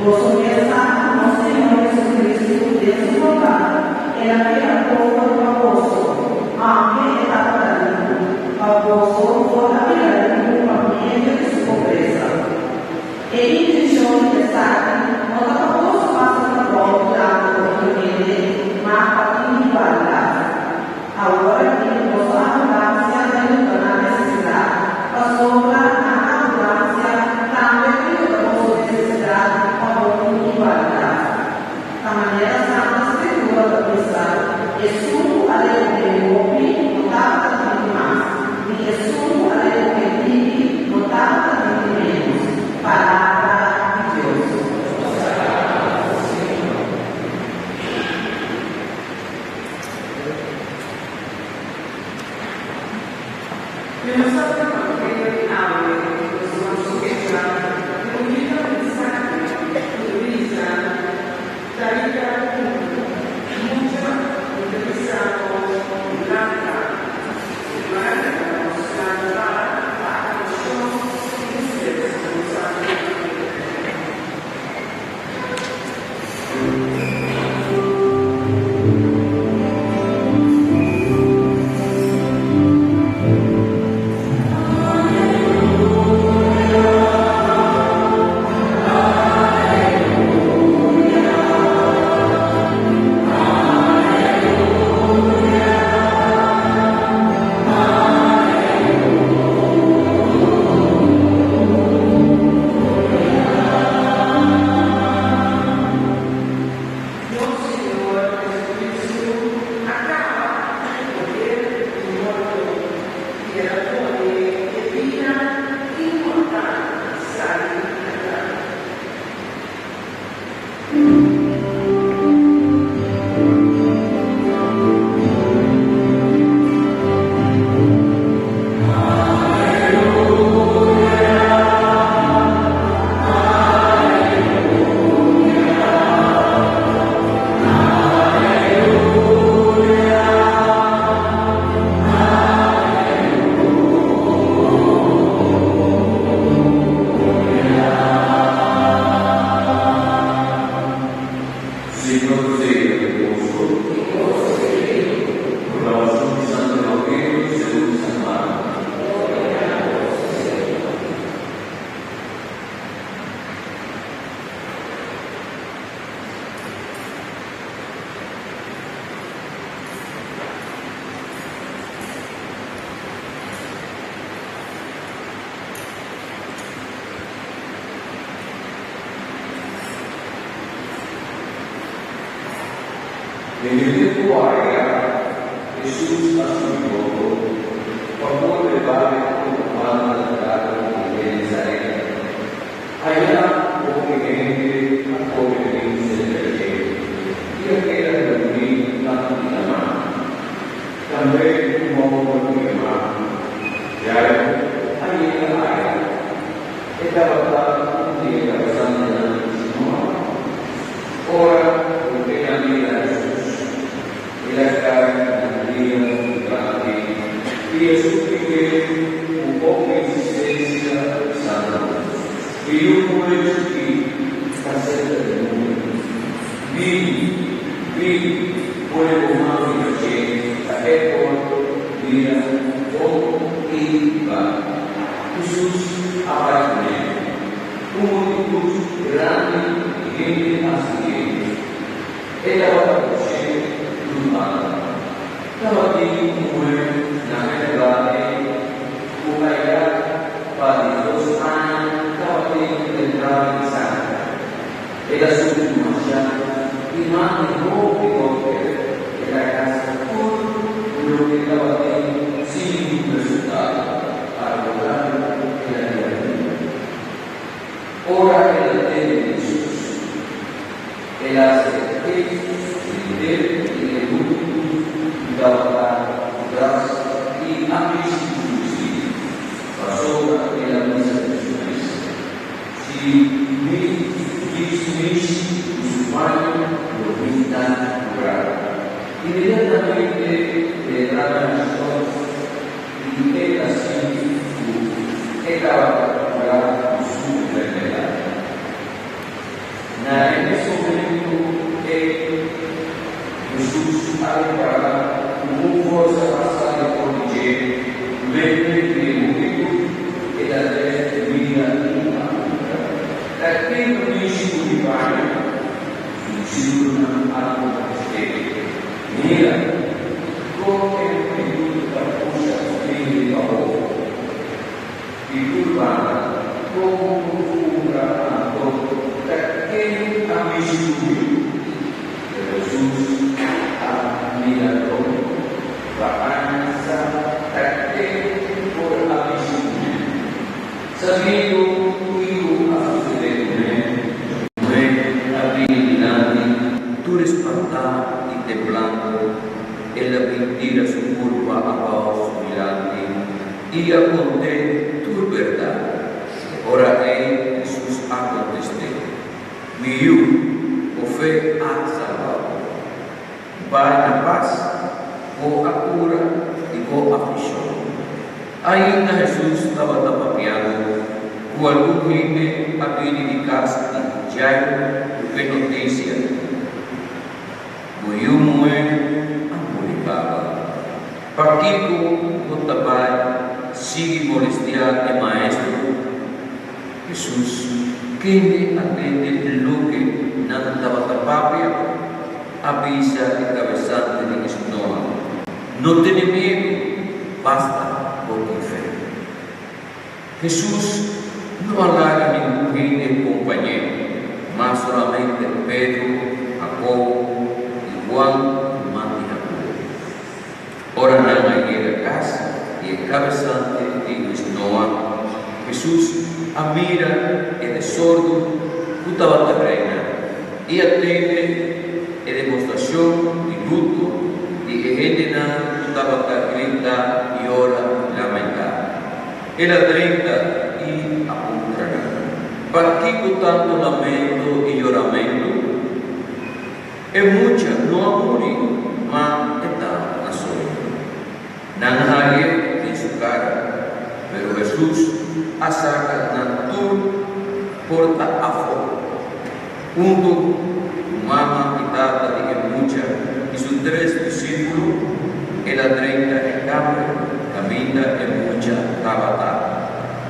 Vos sois nosso Senhor Jesus Cristo, Deus e Pai. En el tiempo área, Jesús asumió favor de Padre con Juan de Nazaret. Allá obviamente a convenincia del rey, y aquella reunir la mano. También como por mi hermano, ya allí en la área, estaba un día pasando en la misma hora, porque la vida de Jesús, y la carne de María, y Jesús vive un poco de existencia sana. Y yo puedo decir acerca del mundo. Vi, puedo más que a Ecuador, mira, y va. Jesús aparece, un multitud grande y gente así. Él aparece, tu padre. Estaba aquí como la verdad, una edad para 2 años. Entrada en sangre, era su última y más de poco que la casa por lo que estaba ahí sin resultado para lograr que la vida. Ora que la tiene Jesús, Él hace el último trabajar y a mí pasó en la misa de Jesús. Y musulmán lo pintan curado. Inmediatamente le tratan las cosas y él así estaba curado con su enfermedad. En ese momento Jesús ha preparado una fuerza pasada por Miguel, mente de multitud que la vida aquel princípio de Pai ensina a acontecer. Mira, como é o período da força de valor. E urbana, como procura a dor daquele amigo Jesus a mirador, balança daquele por amigo. Sabendo y temblando, él advirtiera su culpa a Paus mirante y aconté tu verdad. Ora él Jesús aconteceu. Viu, o fe ha salvado. Vai na paz, com a cura e com a aflição. Ainda Jesus estava tapapeando, com algum gente a pedir de casa de Jairo, que notícia. Buyung amuribaba. Partido Cotabay, sigue molestia e maestro. Jesús, quem atende lo que não estava tapapia, avisa e cabeçante de estômago. Não tenha medo, basta por fé. Jesús não alarga nenhum gente companheiro, mas solamente Pedro, Jacobo, Juan mati aku. Ora nang llega a casa y el cabezante de Noa, Jesús admira el desorden que estaba terrena y atende la demostración de luto de gente que estaba grita y ora lamentar. Él atenta y apuntará. ¿Para qué tanto lamento y lloramento? É mucha, não amore, mas está na sombra. Não há em sua cara, mas Jesus a saca na tua porta afuera. Junto com mamá e tata de mucha e seus 3 discípulos, ela 30 em campo, caminha em mucha tabata.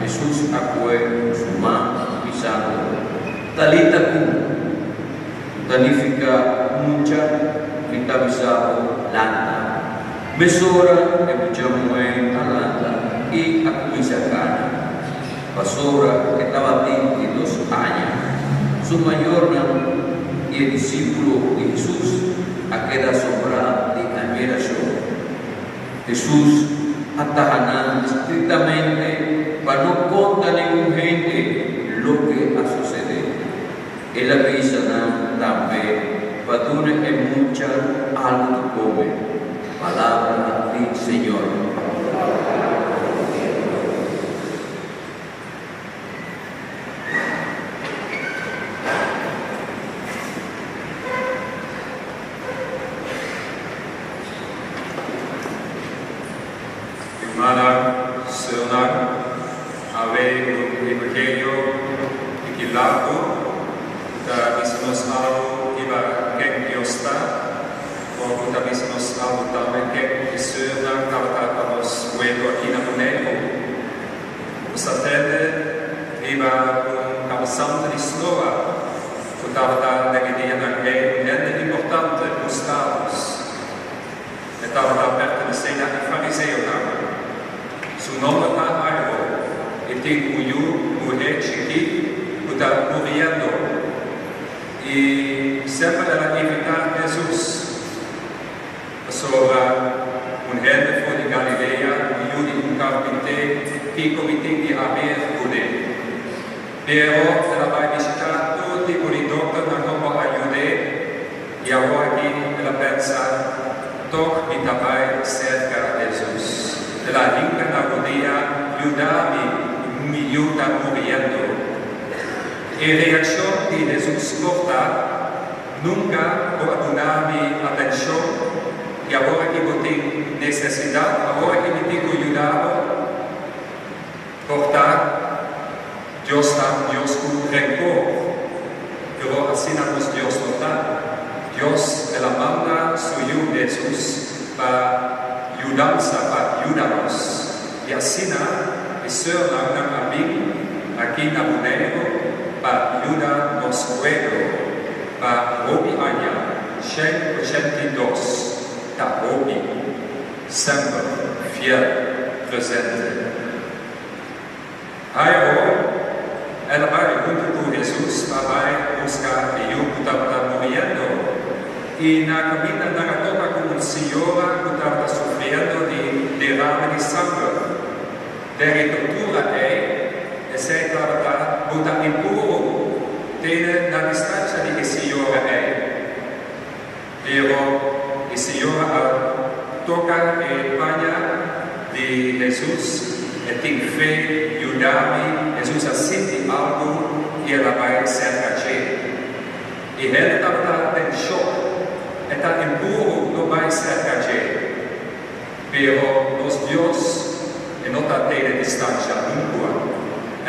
Jesus acué sua mão pisando. Talita cum. Significa mucha vitalizado lanta. Mesora e mucha muen alanta y acuisacana. Pasora que estaba 22 años. Su mayor y el discípulo de Jesús aquela sombra de a geração. Jesus atahanan estrictamente para não contar nenhum gente lo que a suceder. Ele avisa também para dar muita algo do povo. Palavra do Senhor. Hermana, Sörnang, ave un evangelio equilato, da mismos algo iba que Dios está, o da mismos algo también que Sörnang tratamos luego aquí en Moneco. Esta tarde iba un causante di Slova, que trata de que tiene un ente importante, Gustavus. Estava pertencendo a fariseu. Su nome está Airo, e tem mulher chiquita que está morrendo. E sempre ela evita Jesus. Sobre mulher foi de Galileia, e um carpinteiro que cometeu de haver poder. Pero ela vai visitar todo tipo de doutor na como ajuda, e agora aqui ela pensa, toque e também cerca de Jesus. Ela rinca na rodeia, ajuda-me, me ajuda morrendo. E a reação de Jesus corta, nunca vou abandonar-me atenção, e agora que eu tenho necessidade, agora que me tenho que ajudar, cortar, Deus está Deus com rancor. Eu assim nos Deus notar. Deus, ela manda seu Filho Jesus para ajudar-nos. E assim, a senhora a mim, aqui na Moneco, para ajudar nosso pueblo, para Robi Anya, 182, da Robi, sempre fiel, presente. Aí, ela vai junto com Jesus, vai buscar o Filho que está morrendo. E na caminha na toca com uma senhora que estava sofrendo de derrame de sangue. A doutora essa estava botando em puro, na distância de que a senhora Pero a senhora toca e banha de Jesus, e tem fé, ajudar-me, Jesus assiste algo e ela vai ser cachê. E ela estava em choque. Está impuro, não vai ser cachê. Pero nos Deus não está tendo distância nunca.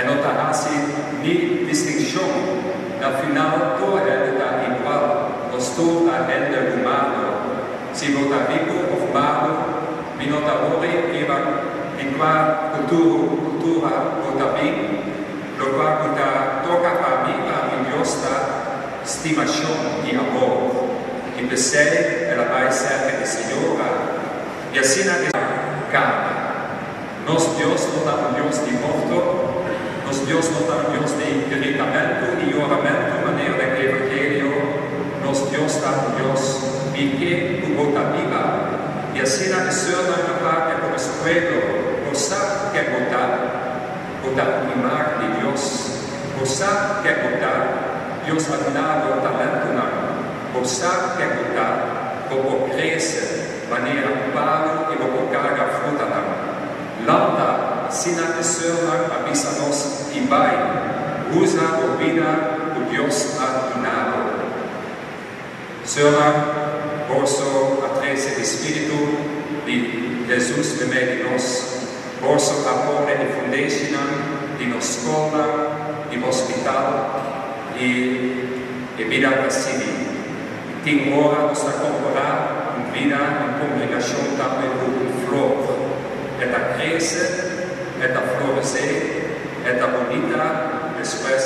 Não está assim, nem distinção. Na final, toda ela está igual. Nós todos a ela humana. Se não está vivo ou malo, não está morrer, e vai cultura está bem. Lo qual toca para mim, Deus está estimação e amor. E percebe, ela vai ser a Senhora. E assim a carne. Nos Deus não está um Deus de morto, nos Deus não está um Deus de irritamento e oramento, maneira que o Evangelho, nos Deus está um Deus de que o bota viva. E assim a senhora na parte por esse pueblo, você quer botar a imagem de Deus, você quer botar Deus a dar o talento na. Você quer botar, como cresce, maneira para e como carga fruta na. Lambda, sina e senhora avisa-nos e vai, usa a vida que Deus ha donado. Senhora, posso através do Espírito de Jesus no meio de nós, posso apoiar a fundação de nossa escola, de hospital e vida da cidade. Tem hora nos acompanhar em vida, em congregação também com flor. Ela cresce, ela floresce, ela bonita, depois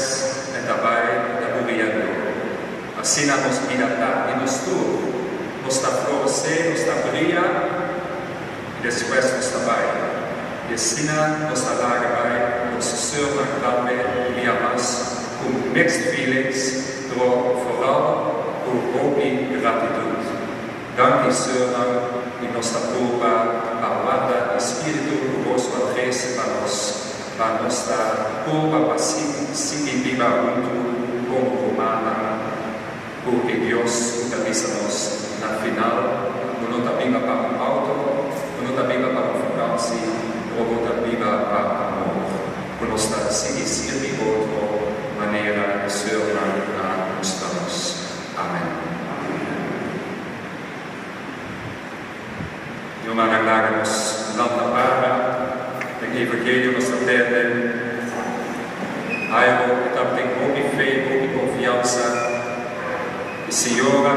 ela vai morrendo. Assim a nossa vida está, e nós tudo, nos está florescer, nos está brilhar, e depois nos está vai. E assim nos está lá, vai, nos serve também, e mais, com mixed feelings, door vooral door hoop in gratitude. Dank Senhor, e nossa culpa, a guarda Espírito vosso adresse para nossa culpa para seguir viva junto como humana, porque Deus utiliza-nos na final, não está viva para o alto, não está viva para o franci, ou não está viva para o amor, por nós estar seguir outra maneira de ser na cristãos. Amém. E uma nos lantapaga, o Evangelho nos atende, algo que tem pouca fé, pouca confiança, e Senhora,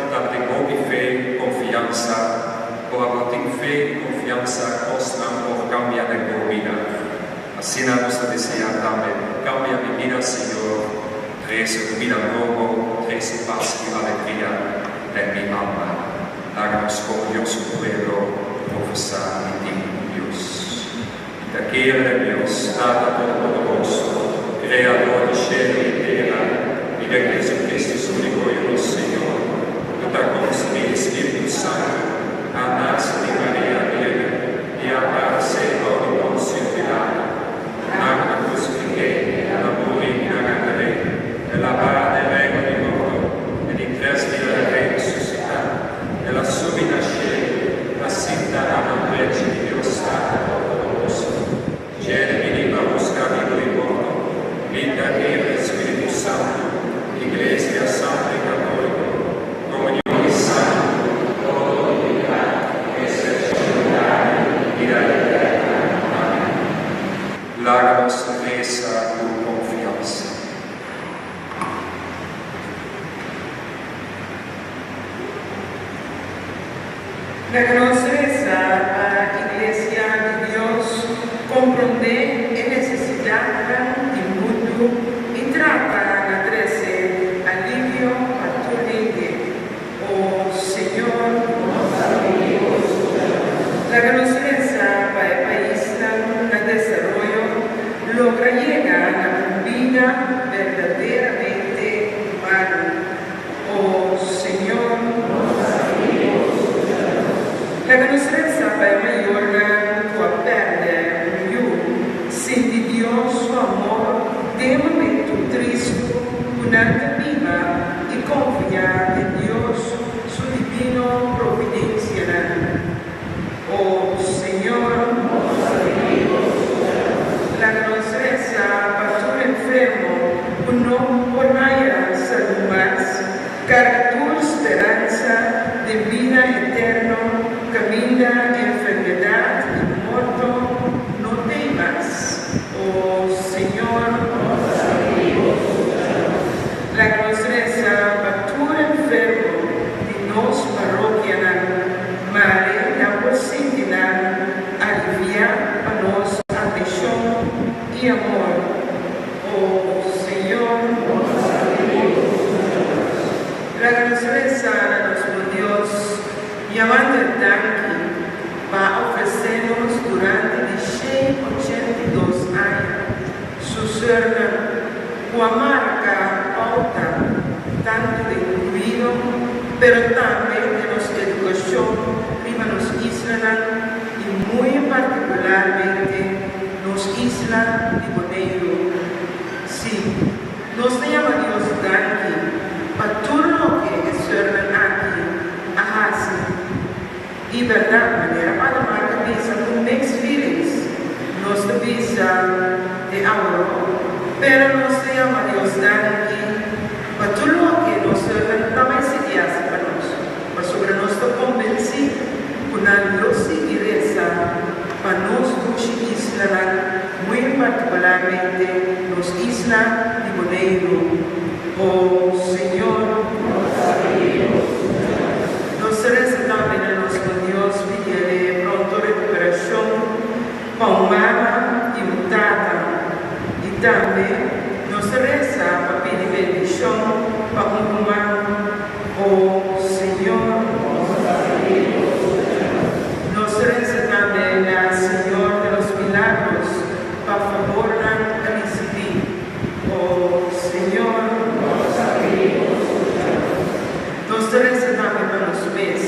que tem pouca fé, confiança, por avoir tem fé e confiança, nós não por cambiar de vida. Assim nos deseja também, cambia minha vida, Senhor, traz vida nova, traz paz e alegria em minha alma. Háganos como Dios su pueblo profesar en ti, Dios. Que aquel de Dios, Tata Todopoderoso, Creador de cielo y tierra, y de Jesucristo su Hijo y nuestro Señor, que te concede el Espíritu Santo, a nacer de María Virgen, y a darse todo don sin piedad. Nada crucifique, la morir y la ganaré, de la barra del reino de mundo, el interés de la rey resucitada. Ela soube nascer, assim dará na frente de Deus Tata Todopoderoso. Gere para buscar vivo e morto, vida e Espírito Santo, Igreja Santa e Católica, comunhão e santo, todo unidade, excepcionalidade e eterna. Amém. Lágrimas reza por confiança. Reconocer a Iglesia de Dios, comprender la necesidad del mundo y trata de traer alivio a tu gente. Oh Señor, la reconocencia para el país en desarrollo logra llegar a una vida verdaderamente humana. Oh Señor, la conoscenza per mayor può perdere più, senti Dio suo amore, de momento triste, un'altra viva e confia in Dio su divino providencia. Oh Signore, la conoscenza per tu enfermo, non ormai salvarsi, car tu speranza de vida eterna camina enfermedad y muerto, no temas, oh Señor. La conoscenza para tu enfermo de nos parroquia, Mare, la posibilidad aliviar a nos ambición y amor, oh Señor. La conoscenza de nuestro Dios, llamando el tanque, va a ofrecernos durante 82 años su serna, cuya marca pauta tanto de incluido, pero también de nuestra educación, prima nos isla y muy particularmente nos isla de Boneiro. Sí, nos llama Dios tanque, para todo lo que es serna aquí, y verdad, manera para la cabeza con mixed feelings, nos avisa de ahora, pero nos llama Dios aquí, para todo lo que nos también se hace para nosotros, para sobre nuestro convencido, con la luz y reza, para nos isla, muy particularmente nos isla de Boneiro. Oh Señor, nos reza también a nuestro Dios, pide pronto recuperación para mamá y un tata. Y también nos reza para pedir bendición para un humano. Oh Señor, nos reza también al Señor de los milagros para favor de recibir. Oh Señor, nos reza también para los pies.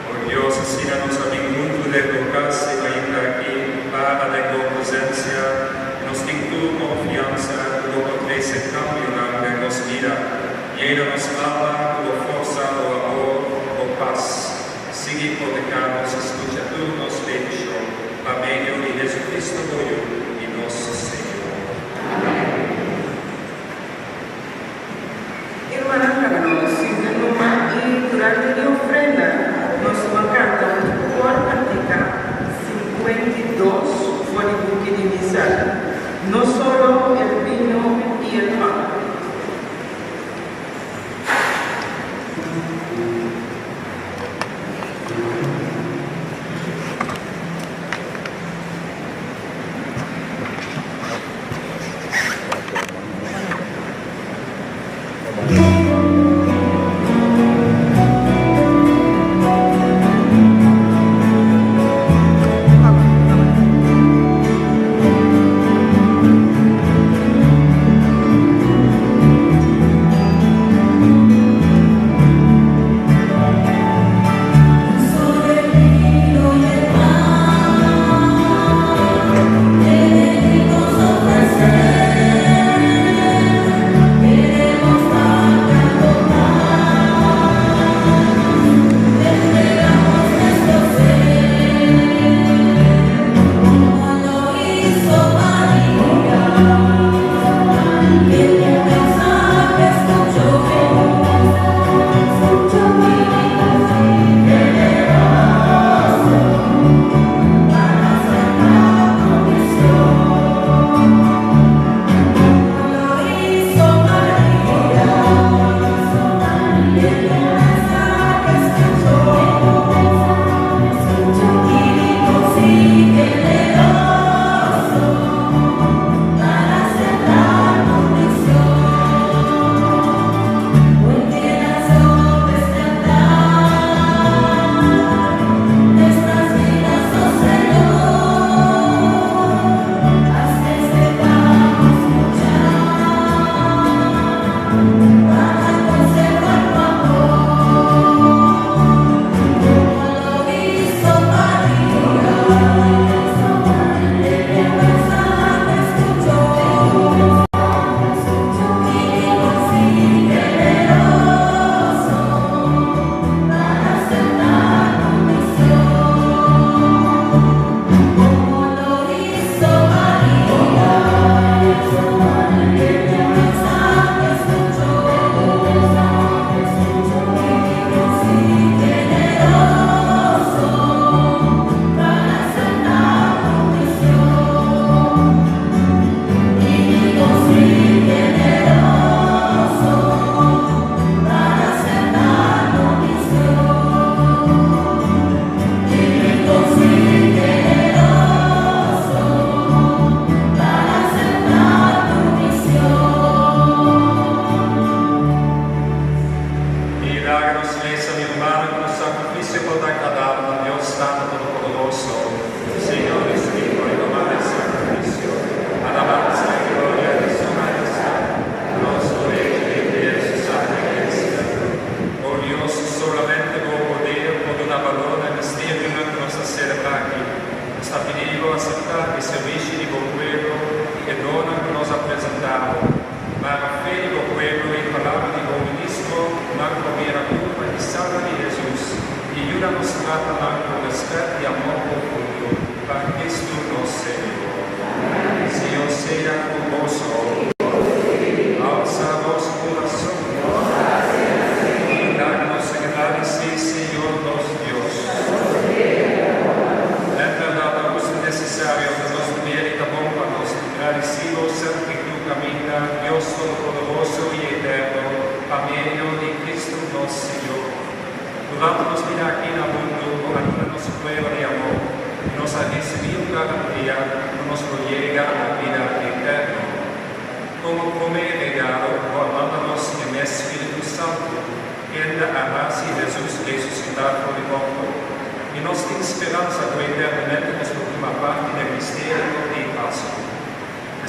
Oh Dios, síganos a ningún de tocarse ainda aquí para de tu presencia, nos di tu confianza, luego crece cambio en nos vida, llénanos alma, tu fuerza, tu amor, tu paz. Sigue protegernos, escucha tú nos bendición, por medio de Jesucristo tuyo y nuestro Señor. Hermanas, háganos y durante la ofrenda nos mandaron por practicar 52 por el buque de misa, no solo el vino y el pan.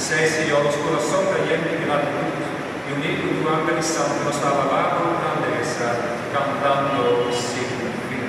Sei, Señor, los corazones llenos de gratitud y unido tu ángel santo nos ha alabado grandeza, cantando sin fin.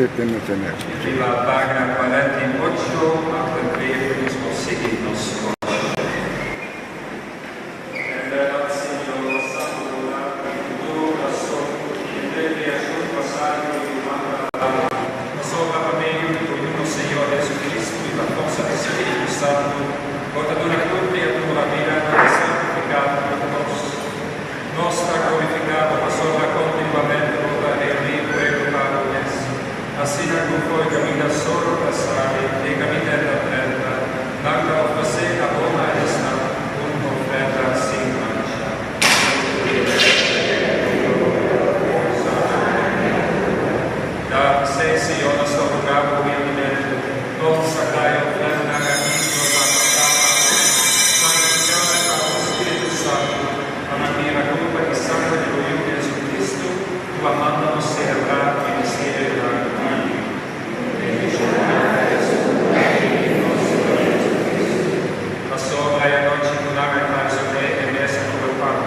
Y la página 48, hasta el mismo signos. Assim não foi caminhar solo passare e camminare da terra, nada offese a buona resta, un'offerta sin mancha. Da se Siona sto rogavo umilmente, non sacrai offerta a Cristo da passata, santificare allo Spirito Santo, a manera colpa di sangue di Gesù Cristo, tu amando osserva il mistero della la sopra e non circolare il paese e messa come pane,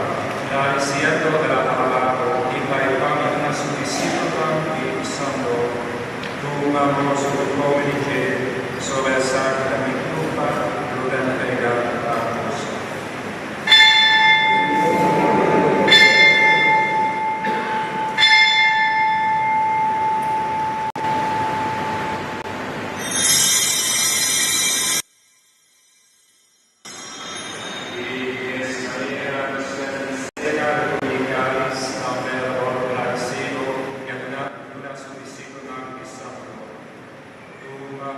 la risiento della palabra, il pane una suffisita e santo, tu amoroso come di che, sopra il sacro mi culpa, prudente pregare a nos.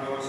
Dos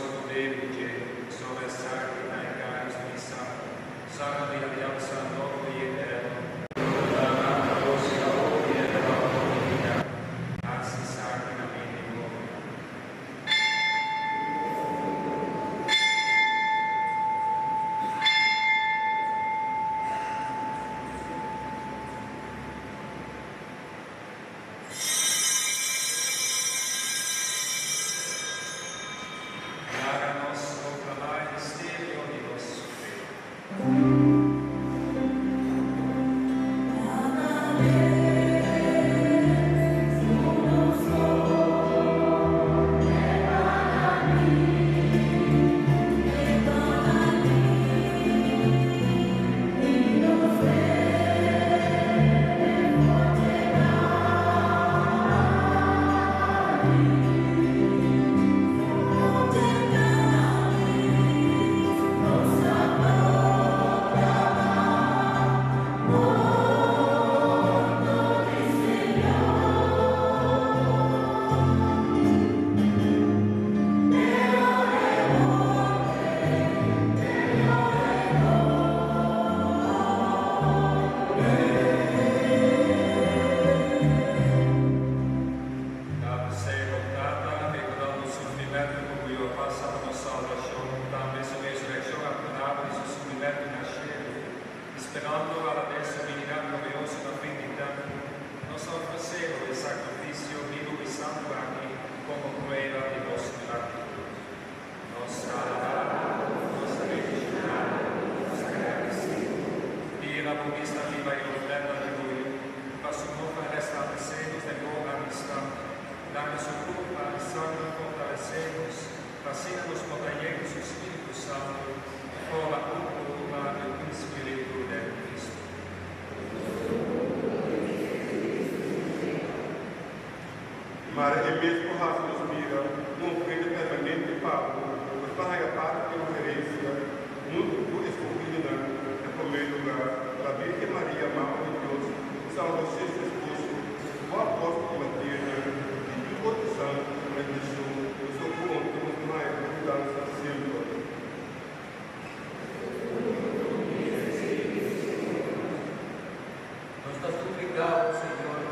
abbiamo vista viva e offerta di Lui, ma su nuova restablecemos de buena amistad, dando su culpa y sangre fortalecemos, fascínanos por taller su Espíritu Santo, por la culpa del Espíritu de Cristo. Maar in mesmo raça nos mira, não frente permanente papo, mas para a parte de referência, muito por escolhida, em primeiro lugar, a Virgem Maria, Mãe de Deus, salvo seu esposo, o apóstolo Matheus, e o outro santo, que deixou o seu ponto, mais mudança sempre. Nós estamos obrigados, Senhor,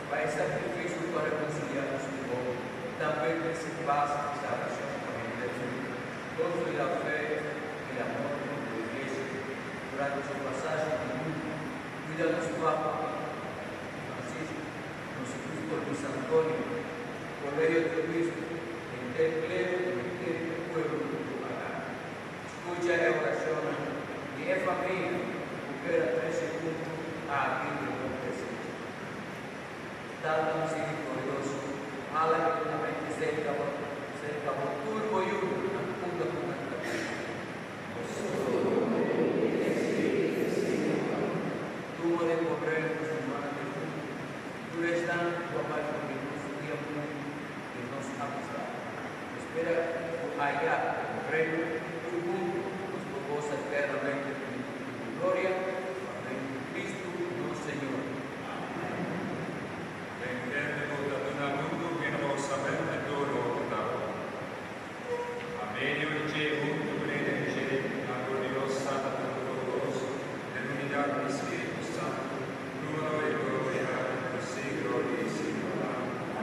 para esse sacrifício para reconciliar-nos com o povo, também nesse passo de salvação com Jesus. Todos pela fé e amor da Igreja, durante a sua passagem no mundo, cuida do nosso Papa Francisco, nosso bispo Luis Antonio, por meio de Cristo, en el pleno del pueblo pagano. Escucha la oración de la familia, que era 3 segundos a aquel que no presente. Dado misericordioso, ala eternamente cerca por turbo y uno, a punta con la cabeza. Tú puedes correr tus hermanos del mundo, tú eres tan tu amor que nos tiempo que nos amistad. Espera allá, el reino, tu mundo, nos proposa eternamente tu gloria. Amén. Cristo, nuestro Señor. Benedetto da mundo che non sapete loro da Amelio dice un benedice la gloriosa da todos nell'unità dello Spirito Santo loro e gloria per secolo di secolo.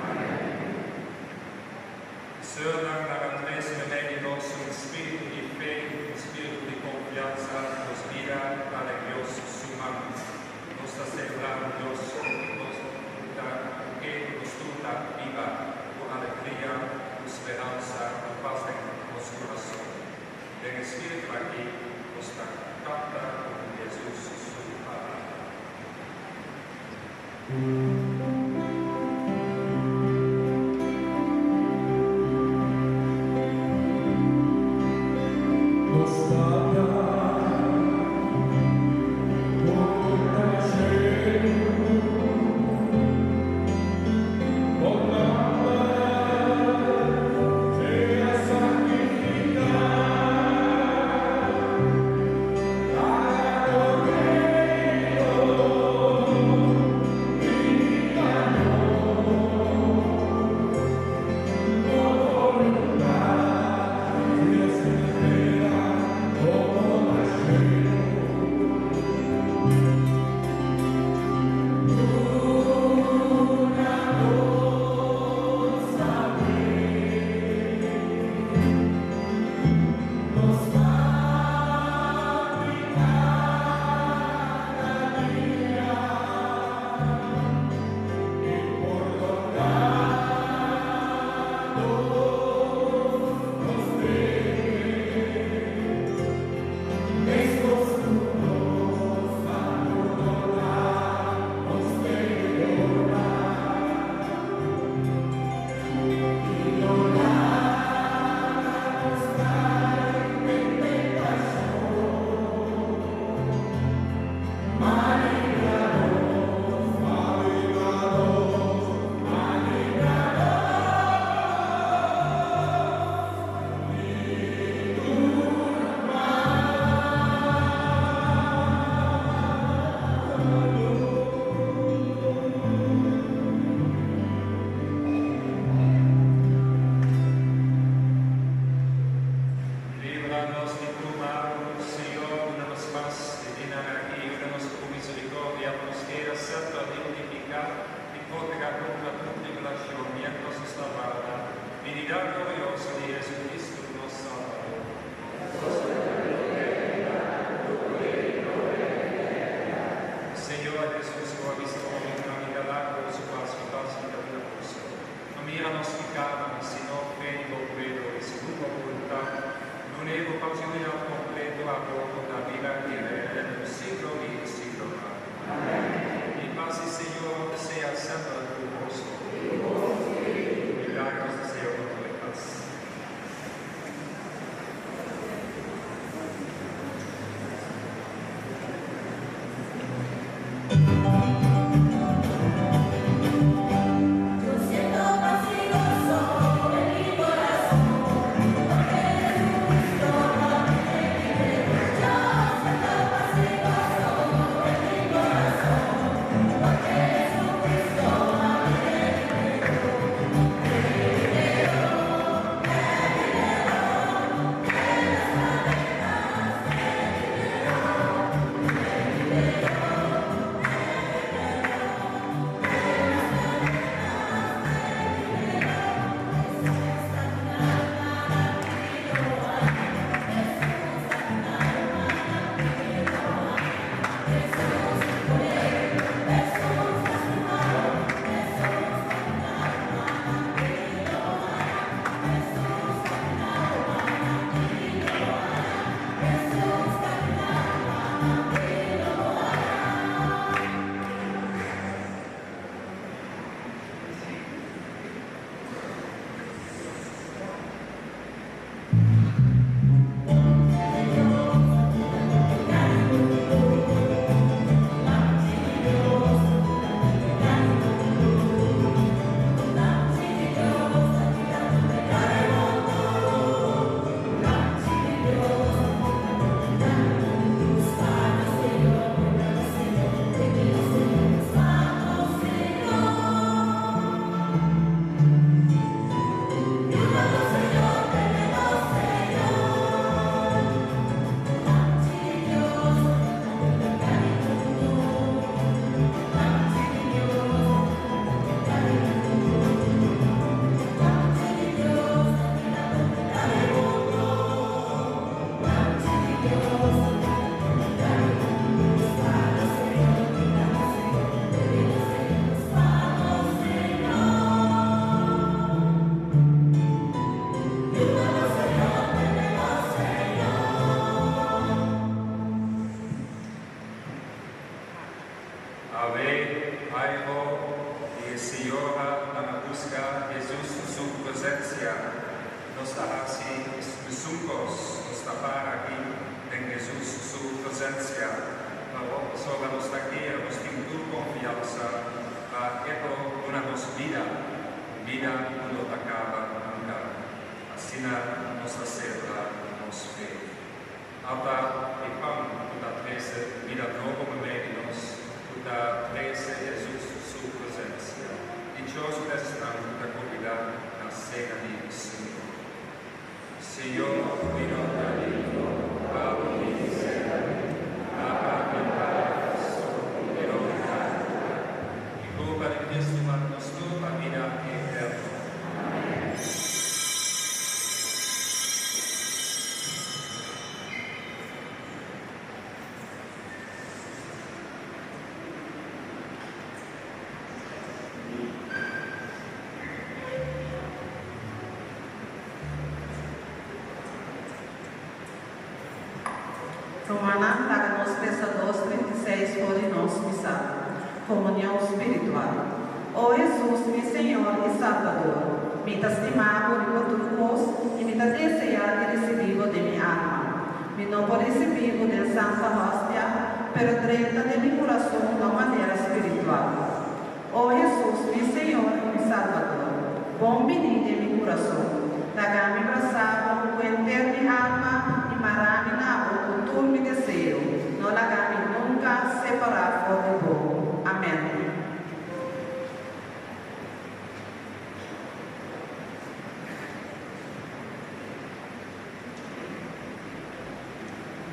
Amen. Sœurs, la grandezza di nostro spirito di fede, spirito di confianza, nos guida para Dios su mano. Nostra sembra Dios, que nos tuta viva con alegría, con esperanza, con paz en nuestro corazón. El Espíritu aquí nos canta con Jesús su palabra. Funevo passione al completo a poco da vida y en el siglo y siglo. Amén. Y paz y Señor sea siempre tu gozo. Milagros deseo con tu paz. Romana para nos pensadores 36 por nós missão. Comunhão espiritual. Ó Jesus, meu Senhor e Salvador, me estimado e por e me deseado e recebido de minha alma. Me não por recebido de Santa Hóstia, pero treta de meu coração de maneira espiritual. Ó Jesus, meu Senhor e meu Salvador, bom venir de meu coração. Dá-me abraçado com inteiro de alma e marame na boca todo meu desejo. Não dá-me nunca separar fora de bom. Amém.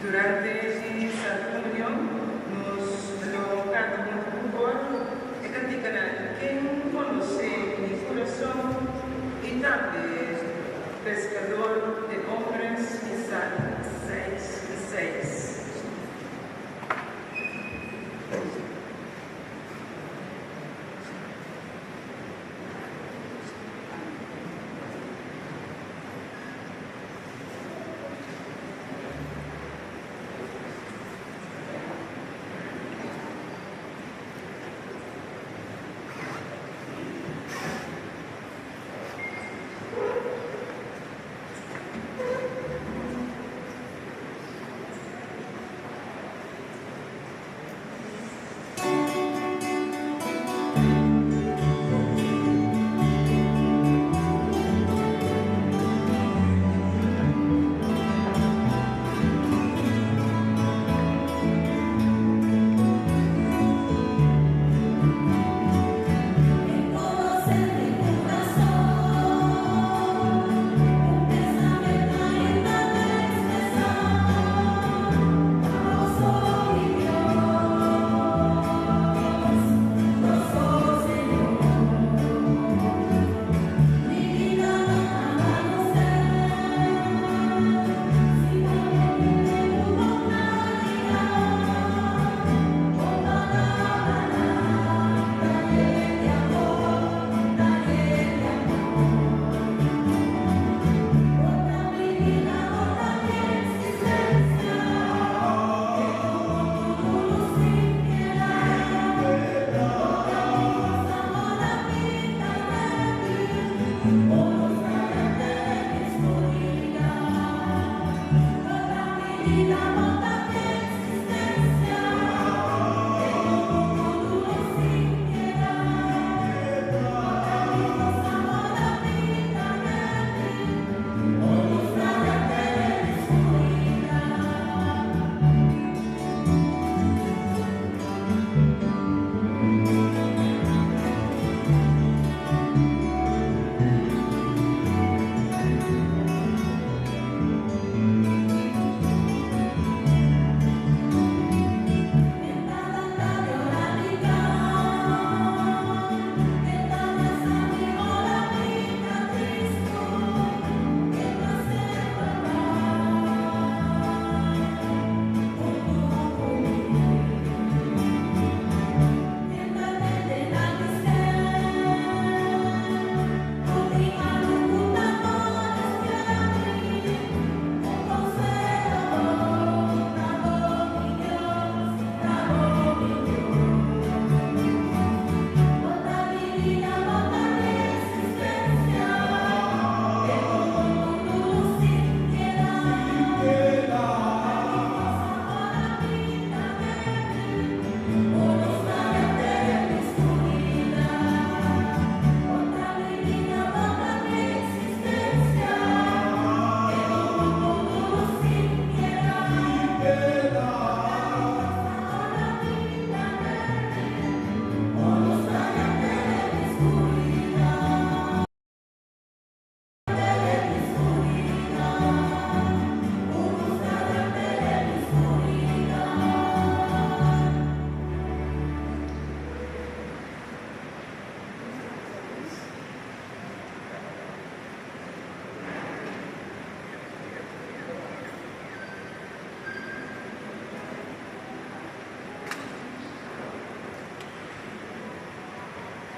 Durante esta comunión nos lo cantamos un coro y cantarán quien conoce mi corazón y también pescador de hombres y sal 6 y 6.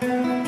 Amen.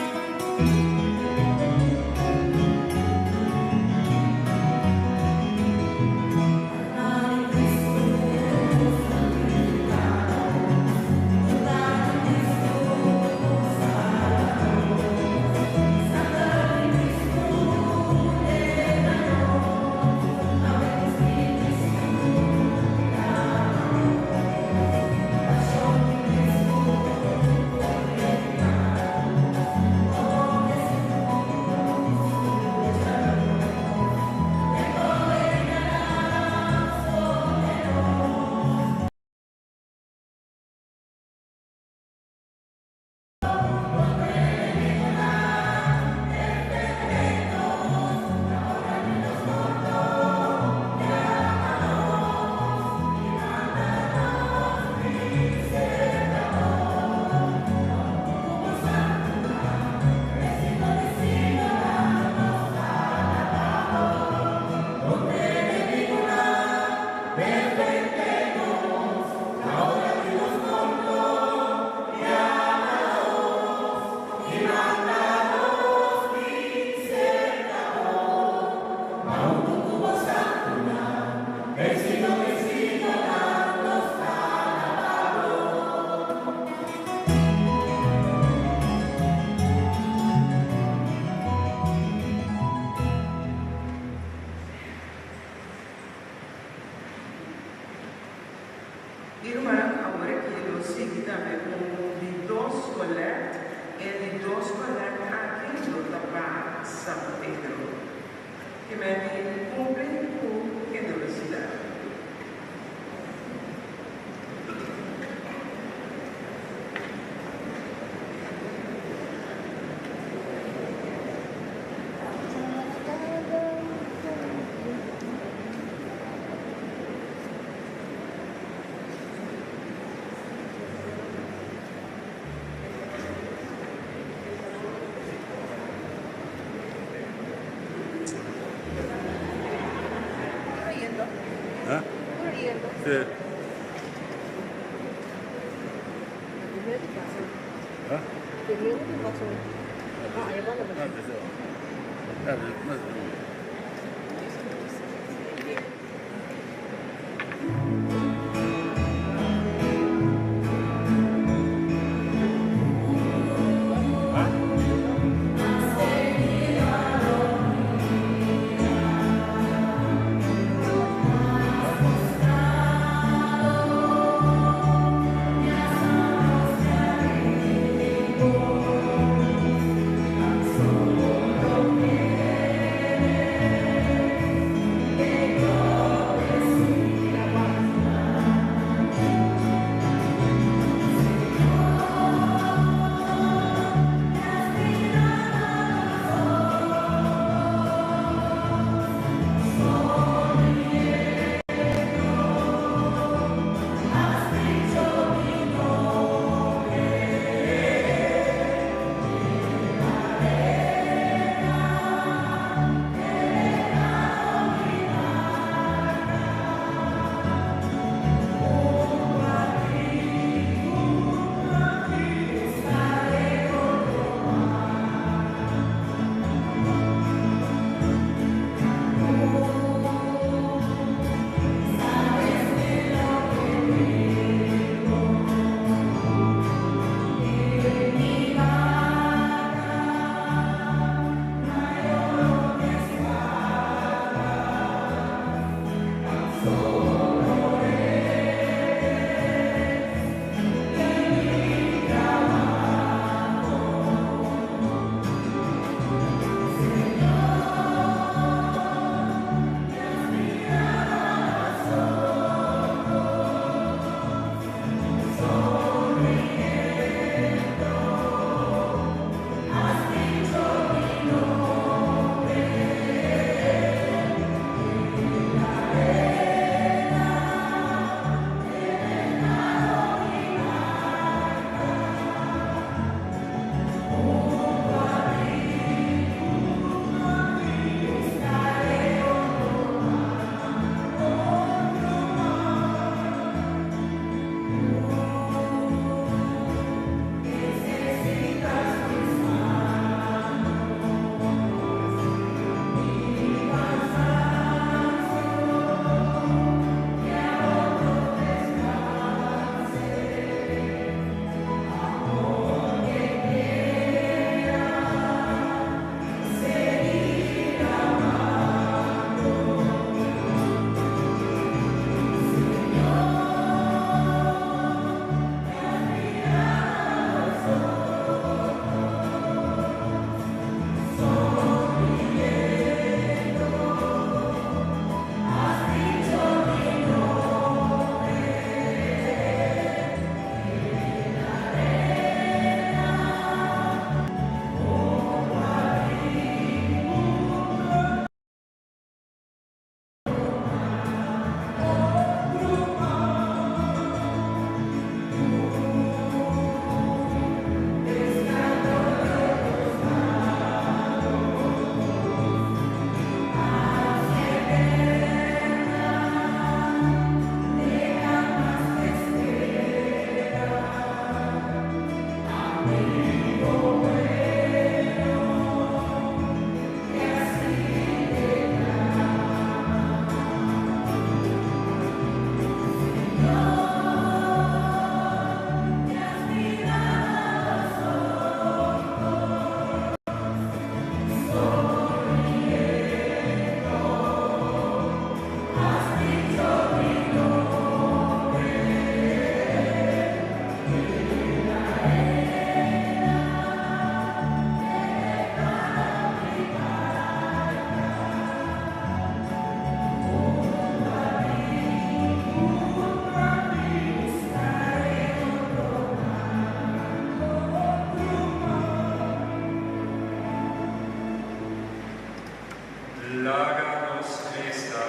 láganos esta.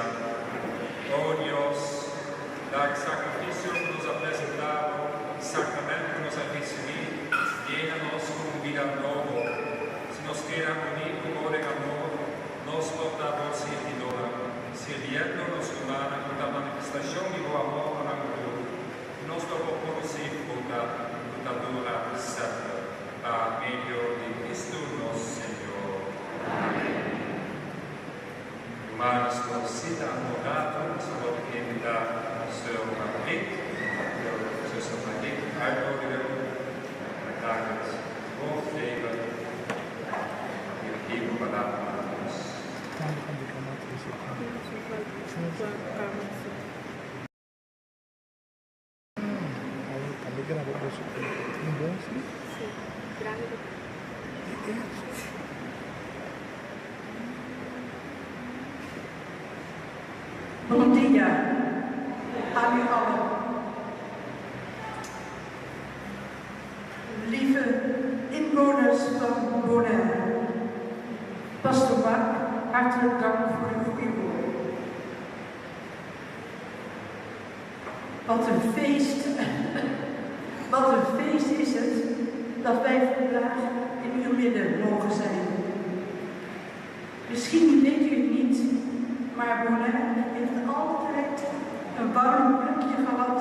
Oh Dios, da sacrificio que nos ha presentado, sacramento que nos ha recibido, llénanos con vida nueva. Si nos queda unir como de amor, nos portamos y idola, sirviéndonos humana con la manifestación y el amor a la cruz, nos toca producir bondad, dura santa, a medio de Cristo nuestro Señor. Amén. Humanos nos cita adorado, solo que da su Madrid, su Madrid, uitnodigen, met dagelijks woord geven, en geven wat aan ons. Bom dia aan u allen. Lieve inwoners van Bonaire. Pastor Bak, hartelijk dank voor uw goede woorden. Wat een feest is het dat wij vandaag in uw midden mogen zijn. Misschien weet u het niet, maar Bonaire heeft altijd een warm plekje gehad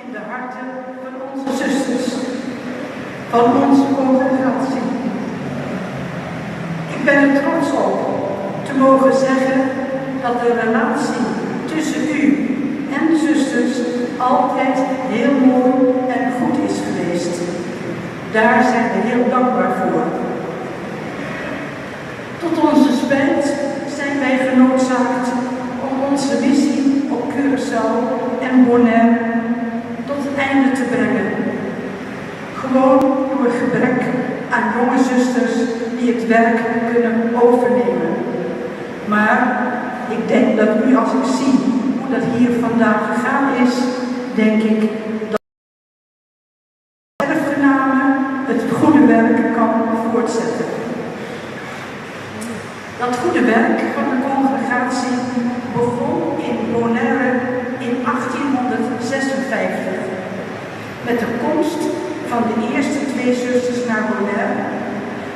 in de harten van onze zusters, van onze congregatie. Ik ben er trots op te mogen zeggen dat de relatie tussen u en de zusters altijd heel mooi en goed is geweest. Daar zijn we heel dankbaar voor. Tot onze spijt zijn wij genoodzaakt om onze missie op Curaçao en Bonaire tot het einde te brengen. Gewoon door gebrek aan jonge zusters die het werk kunnen overnemen. Maar ik denk dat nu als ik zie hoe dat hier vandaag gegaan is, denk ik dat de erfgename het goede werk kan voortzetten. Dat goede werk van de congregatie begon in Bonaire in 1856 met de komst van de eerste twee zusters naar Bonaire,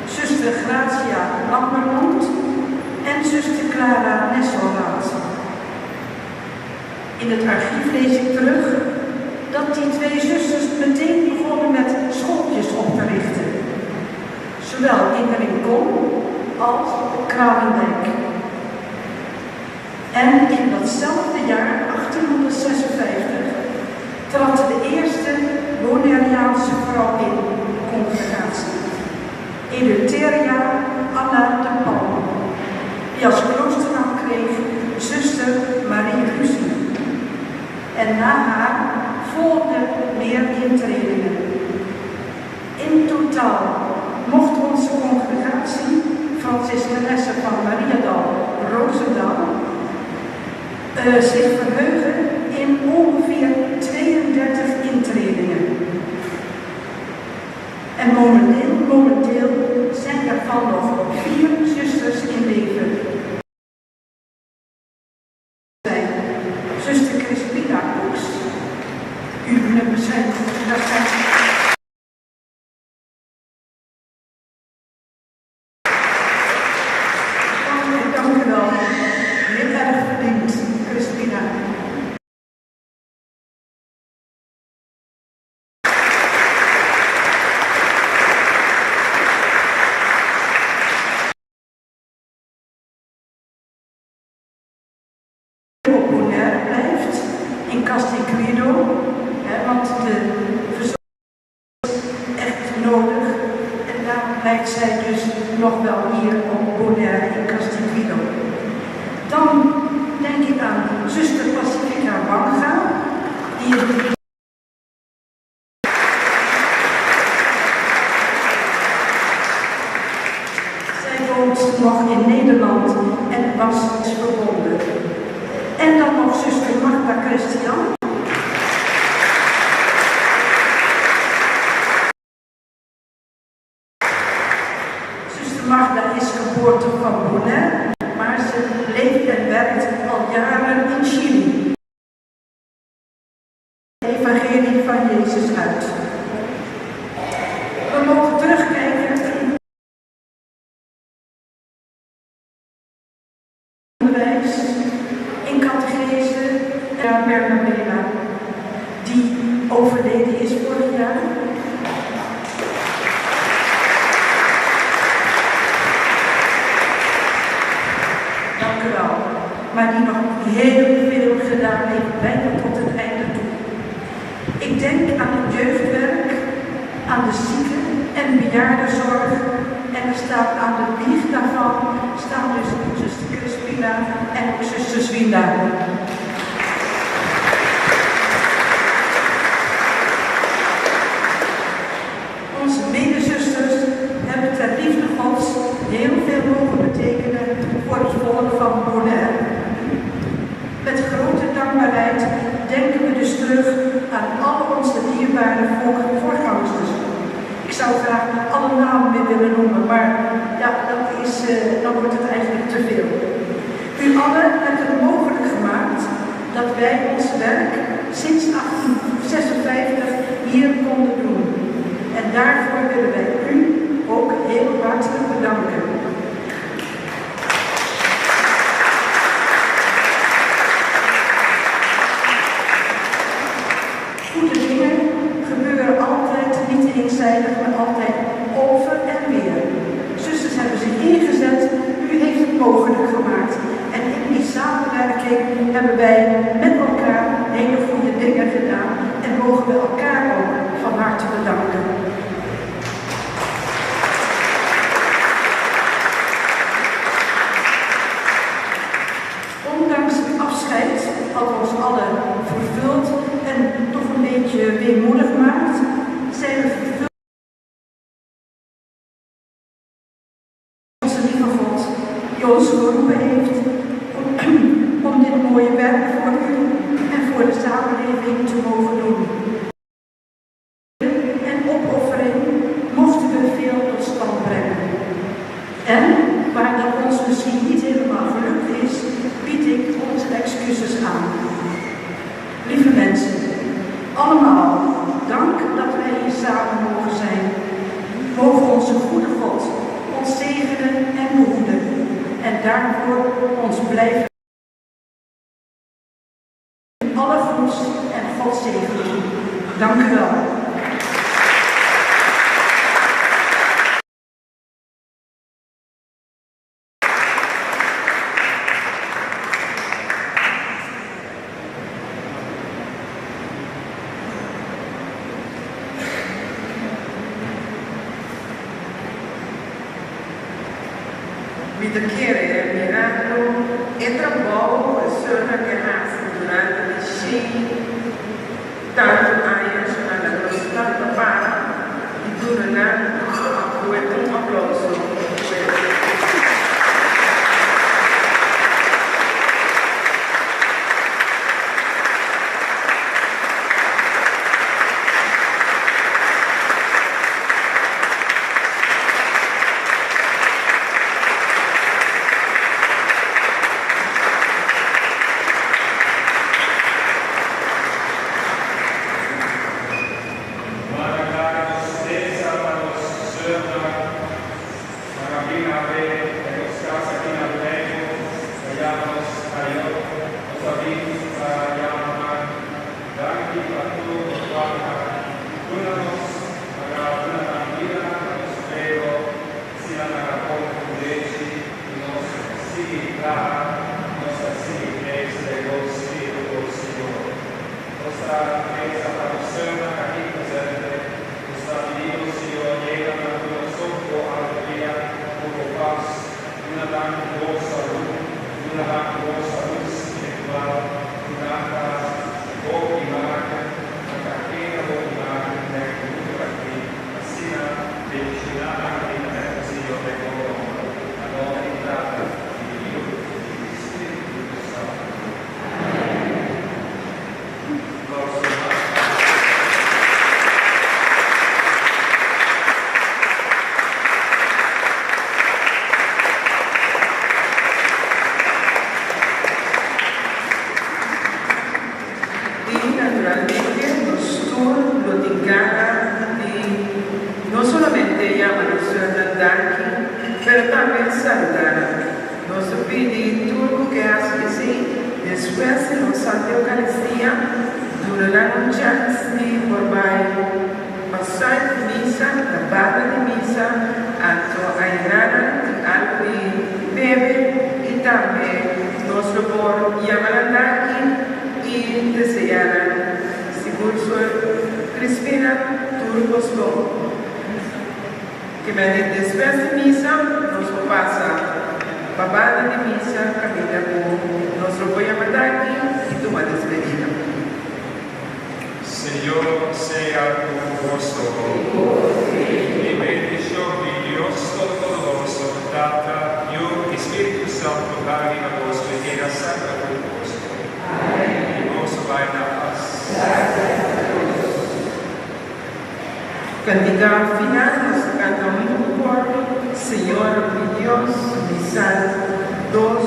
zuster Gracia Lammermond en zuster Clara Nesselraad. In het archief lees ik terug dat die twee zusters meteen begonnen met schooltjes op te richten, zowel in Rincon als op Kralendijk. En in datzelfde jaar, 1856, trad de eerste Bonaireaanse vrouw in de congregatie, Eleuteria Anna de Palm, die als kloosternaam kreeg zuster Marie Ruzie. En na haar volgden meer intredingen. In totaal mocht onze congregatie Franciscanessen van Mariadal Roosendaal zich verheugen in ongeveer 32 intredingen. En momenteel zijn daarvan nog 4 zusters in leven. Zuster Crispina Koeks, uw nummer zijn. Dank u wel. Heel erg verdiend, Crispina. Op Bonaire blijft in Castigliano, want de verzorging is echt nodig en daarom blijft zij dus nog wel hier op Bonaire in Castigliano. Dan denk ik aan zuster Pacifica Wanga, die zij woont nog in Nederland en was verbonden. En dan nog zuster Magda Christian. Zuster Magda is geboorte van Bonaire, maar ze onderwijs, in catechese, Bernabela, die overleden is vorig jaar. Dank u wel. Maar die nog heel veel gedaan heeft, bijna tot het einde toe. Ik denk aan het jeugdwerk, aan de zieken en bejaardenzorg. En er staat aan de wieg daarvan, staan dus zuster Crispina en ook zuster Zwinda. Onze medezusters hebben ter liefde Gods heel veel mogen betekenen voor het volk van Bonaire. Met grote dankbaarheid denken we dus terug aan al onze dierbare voorgangsters. Ik zou graag alle namen weer willen noemen, maar ja, dan wordt het eigenlijk te veel. U allen hebben het mogelijk gemaakt dat wij ons werk sinds 1856 hier konden doen. En daarvoor willen wij u ook heel hartelijk bedanken. Goede dingen gebeuren altijd niet eenzijdig, maar altijd over en weer. Zusters hebben zich ingezet, u heeft het mogelijk gemaakt. En in die samenwerking hebben wij met elkaar hele goede dingen gedaan en mogen we elkaar ook van harte bedanken. Ondanks het afscheid, dat ons allen vervult en toch een beetje weemoedig maakt, zijn we vervuld. Onze lieve God, die ons geroepen heeft om dit mooie werk voor u en voor de samenleving te mogen doen. En opoffering mochten we veel tot stand brengen. En waar dat ons misschien niet helemaal gelukt is, bied ik onze excuses aan. Lieve mensen, allemaal dank dat wij hier samen mogen zijn. Mogen onze goede God ons zegenen en behoeden en daarvoor ons blijven. Alle goeds en God zegenen. Dank u wel. Mi te quiere mirando e trabalho persona que nasce durante the shame tanto anos na velocidade para e durante a poeta aplauso. Pero también saludar. Nos pide turco que hace así, después de la Santa Eucaristía, durarán un chance por pasar de misa, la barra de misa, hasta ayunar al que bebe y también nuestro por llamarán aquí y desearán, según su Crispina Turbosco. Que después de misa, nos pasa babada de misa, camina por nuestro voy a matar aquí y toma despedida. Señor sea con vosotros. Y bendición de Dios Todopoderoso, Tata, Hijo y Espíritu Santo, Padre a vos, que quiera santa con vos. Y vos vai na paz. Cantiga final, nos canta un coro, Señor mi Dios, mi Salvador.